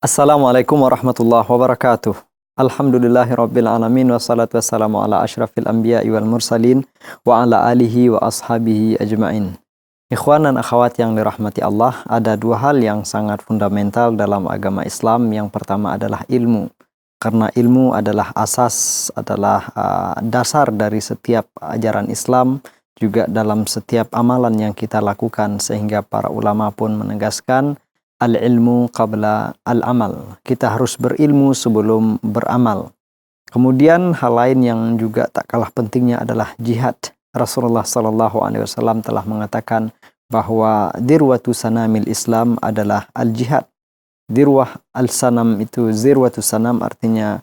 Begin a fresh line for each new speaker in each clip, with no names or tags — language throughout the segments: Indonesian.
Assalamualaikum warahmatullahi wabarakatuh. Alhamdulillahirabbil alamin wassalatu wassalamu ala asyrafil anbiya'i wal mursalin wa ala alihi wa ashabihi ajmain. Ikhwan dan akhwat yang dirahmati Allah, ada dua hal yang sangat fundamental dalam agama Islam. Yang pertama adalah ilmu. Karena ilmu adalah asas, adalah dasar dari setiap ajaran Islam, juga dalam setiap amalan yang kita lakukan, sehingga para ulama pun menegaskan al-ilmu qabla al-amal. Kita harus berilmu sebelum beramal. Kemudian hal lain yang juga tak kalah pentingnya adalah jihad. Rasulullah SAW telah mengatakan bahwa dirwatu sanamil Islam adalah al-jihad. Dirwah al-sanam itu, zirwatu sanam artinya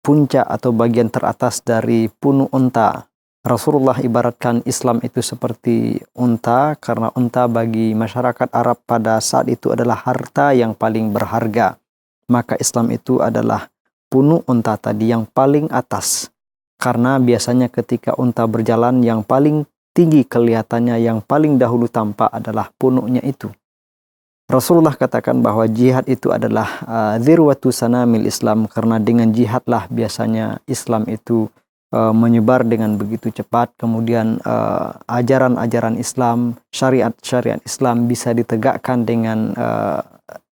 puncak atau bagian teratas dari punu unta. Rasulullah ibaratkan Islam itu seperti unta, karena unta bagi masyarakat Arab pada saat itu adalah harta yang paling berharga. Maka Islam itu adalah punuk unta tadi yang paling atas. Karena biasanya ketika unta berjalan, yang paling tinggi kelihatannya, yang paling dahulu tampak adalah punuknya itu. Rasulullah katakan bahwa jihad itu adalah dzirwatu sanamil Islam, karena dengan jihadlah biasanya Islam itu menyebar dengan begitu cepat. Kemudian ajaran-ajaran Islam, syariat-syariat Islam bisa ditegakkan dengan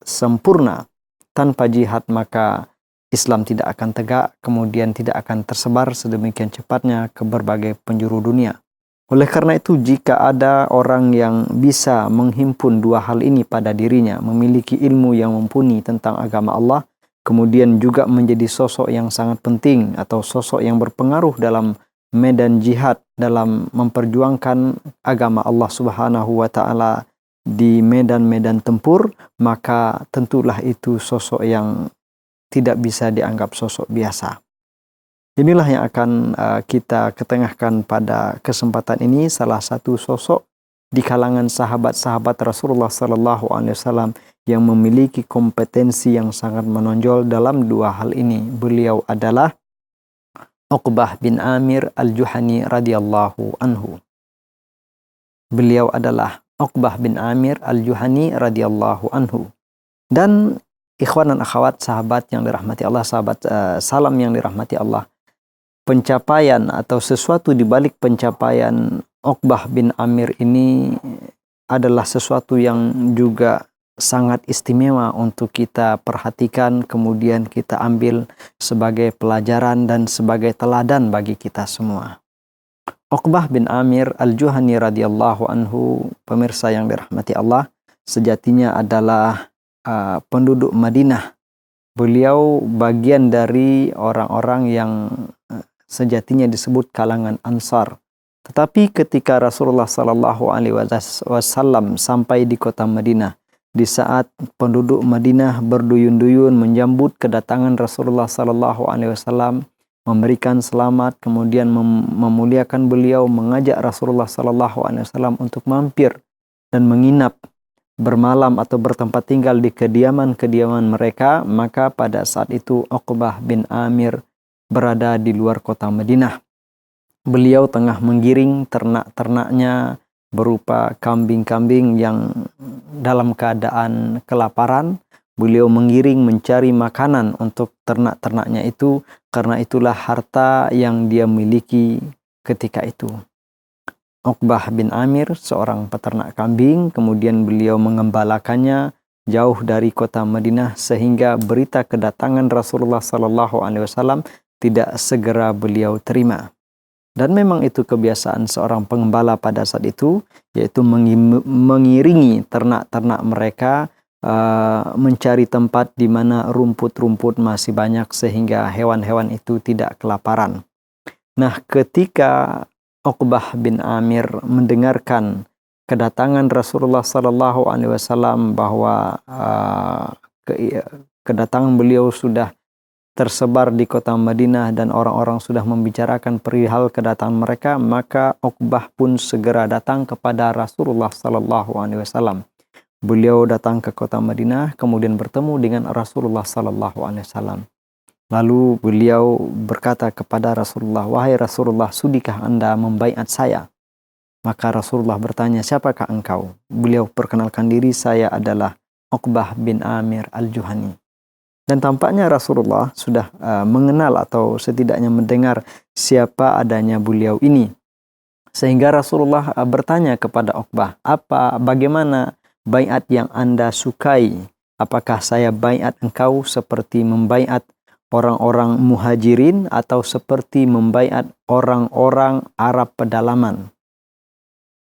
sempurna. Tanpa jihad maka Islam tidak akan tegak, kemudian tidak akan tersebar sedemikian cepatnya ke berbagai penjuru dunia. Oleh karena itu, jika ada orang yang bisa menghimpun dua hal ini pada dirinya, memiliki ilmu yang mumpuni tentang agama Allah, kemudian juga menjadi sosok yang sangat penting atau sosok yang berpengaruh dalam medan jihad, dalam memperjuangkan agama Allah Subhanahu wa Ta'ala di medan-medan tempur, maka tentulah itu sosok yang tidak bisa dianggap sosok biasa. Inilah yang akan kita ketengahkan pada kesempatan ini, salah satu sosok di kalangan sahabat-sahabat Rasulullah SAW yang memiliki kompetensi yang sangat menonjol dalam dua hal ini. Beliau adalah Uqbah bin Amir al-Juhani radhiyallahu anhu. Beliau adalah Uqbah bin Amir al-Juhani radhiyallahu anhu. Dan ikhwan dan akhwat, sahabat yang dirahmati Allah, sahabat salam yang dirahmati Allah, pencapaian atau sesuatu di balik pencapaian Uqbah bin Amir ini adalah sesuatu yang juga sangat istimewa untuk kita perhatikan, kemudian kita ambil sebagai pelajaran dan sebagai teladan bagi kita semua. Uqbah bin Amir al-Juhani radhiyallahu anhu, pemirsa yang dirahmati Allah, sejatinya adalah penduduk Madinah. Beliau bagian dari orang-orang yang sejatinya disebut kalangan Ansar. Tetapi ketika Rasulullah SAW sampai di kota Madinah, di saat penduduk Madinah berduyun-duyun menyambut kedatangan Rasulullah SAW, memberikan selamat, kemudian memuliakan beliau, mengajak Rasulullah SAW untuk mampir dan menginap, bermalam atau bertempat tinggal di kediaman-kediaman mereka, maka pada saat itu Uqbah bin Amir berada di luar kota Madinah. Beliau tengah menggiring ternak-ternaknya berupa kambing-kambing yang dalam keadaan kelaparan. Beliau menggiring mencari makanan untuk ternak-ternaknya itu, karena itulah harta yang dia miliki ketika itu. Uqbah bin Amir seorang peternak kambing, kemudian beliau mengembalakannya jauh dari kota Madinah sehingga berita kedatangan Rasulullah SAW tidak segera beliau terima. Dan memang itu kebiasaan seorang pengembala pada saat itu, yaitu mengiringi ternak-ternak mereka mencari tempat di mana rumput-rumput masih banyak sehingga hewan-hewan itu tidak kelaparan. Nah, ketika Uqbah bin Amir mendengarkan kedatangan Rasulullah SAW bahwa kedatangan beliau sudah tersebar di kota Madinah dan orang-orang sudah membicarakan perihal kedatangan mereka, maka Uqbah pun segera datang kepada Rasulullah SAW. Beliau datang ke kota Madinah, kemudian bertemu dengan Rasulullah SAW. Lalu beliau berkata kepada Rasulullah, "Wahai Rasulullah, sudikah Anda membaiat saya?" Maka Rasulullah bertanya, "Siapakah engkau?" Beliau perkenalkan diri, "Saya adalah Uqbah bin Amir Al-Juhani. Dan tampaknya Rasulullah sudah mengenal atau setidaknya mendengar siapa adanya beliau ini. Sehingga Rasulullah bertanya kepada Uqbah, bagaimana baiat yang Anda sukai? Apakah saya baiat engkau seperti membaiat orang-orang muhajirin atau seperti membaiat orang-orang Arab pedalaman?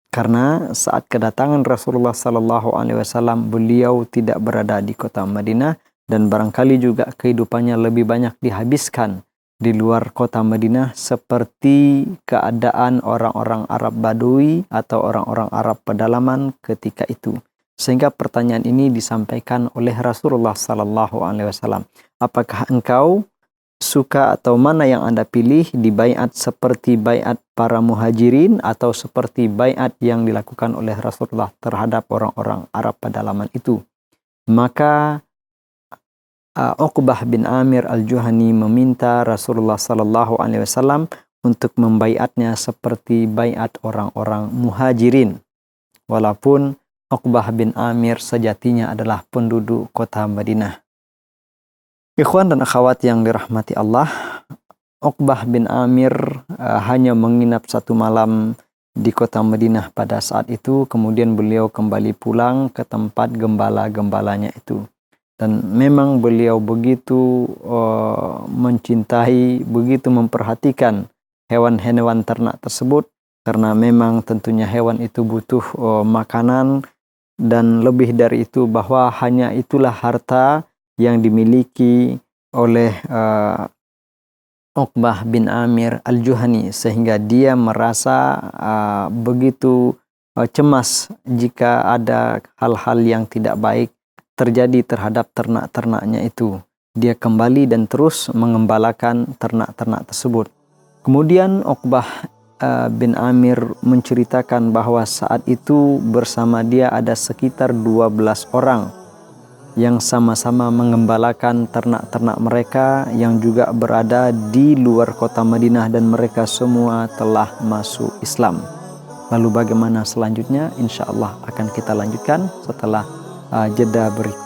Karena saat kedatangan Rasulullah Sallallahu Alaihi Wasallam, beliau tidak berada di kota Madinah dan barangkali juga kehidupannya lebih banyak dihabiskan di luar kota Madinah seperti keadaan orang-orang Arab Badui atau orang-orang Arab pedalaman ketika itu. Sehingga pertanyaan ini disampaikan oleh Rasulullah Sallallahu Alaihi Wasallam. Apakah engkau suka atau mana yang Anda pilih, di baiat seperti baiat para muhajirin atau seperti baiat yang dilakukan oleh Rasulullah terhadap orang-orang Arab pedalaman itu? Maka Uqbah bin Amir Al-Juhani meminta Rasulullah Sallallahu Alaihi Wasallam untuk membaiatnya seperti baiat orang-orang muhajirin, walaupun Uqbah bin Amir sejatinya adalah penduduk kota Madinah. Ikhwan dan akhwat yang dirahmati Allah, Uqbah bin Amir hanya menginap 1 malam di kota Madinah pada saat itu, kemudian beliau kembali pulang ke tempat gembala-gembalanya itu. Dan memang beliau begitu mencintai, begitu memperhatikan hewan-hewan ternak tersebut, karena memang tentunya hewan itu butuh makanan, dan lebih dari itu bahwa hanya itulah harta yang dimiliki oleh Uqbah bin Amir Al-Juhani, sehingga dia merasa begitu cemas jika ada hal-hal yang tidak baik terjadi terhadap ternak-ternaknya itu. Dia kembali dan terus mengembalakan ternak-ternak tersebut. Kemudian Uqbah bin Amir menceritakan bahwa saat itu bersama dia ada sekitar 12 orang yang sama-sama mengembalakan ternak-ternak mereka yang juga berada di luar kota Madinah, dan mereka semua telah masuk Islam. Lalu bagaimana selanjutnya? Insya Allah akan kita lanjutkan setelah jeda berikut.